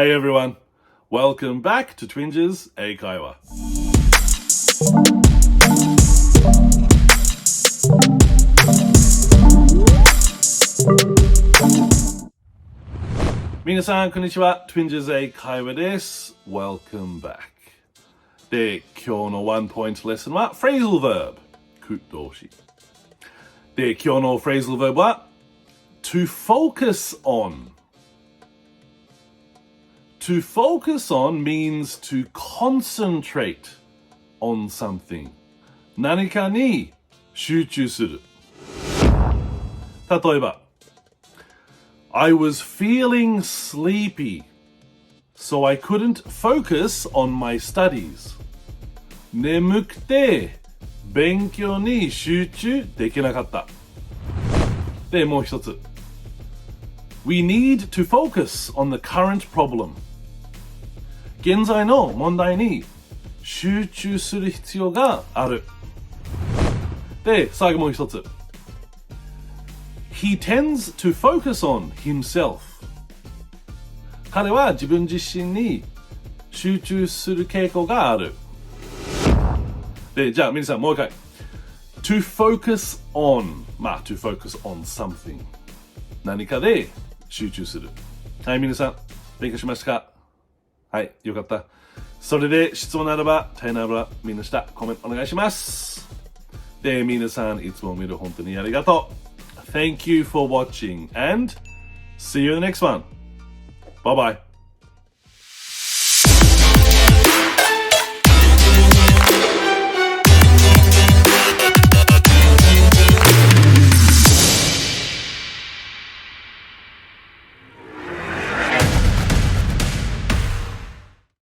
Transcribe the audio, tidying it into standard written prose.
Hey everyone, welcome back to Twinges 英会話。皆さんこんにちは、Twinges 英会話です。Welcome back。で、今日のワンポイントレッスンは Phrasal Verb、句動詞。で、今日の Phrasal Verb は to focus on。To focus on means to concentrate on something. 何かに集中する。例えば、I was feeling sleepy, so I couldn't focus on my studies. 眠くて勉強に集中できなかった。で、もう一つ。We need to focus on the current problem. 現在の問題に集中する必要がある。で、最後もう一つ。He tends to focus on himself. 彼は自分自身に集中する傾向がある。で、じゃあ皆さんもう一回。To focus on. to focus on something. 何かで集中する。はい、皆さん、勉強しましたか？はい、よかった。それで質問ならば、大変ならば、みんな下、コメントお願いします。で、皆さん、いつも見る本当にありがとう。Thank you for watching and see you in the next one. Bye bye.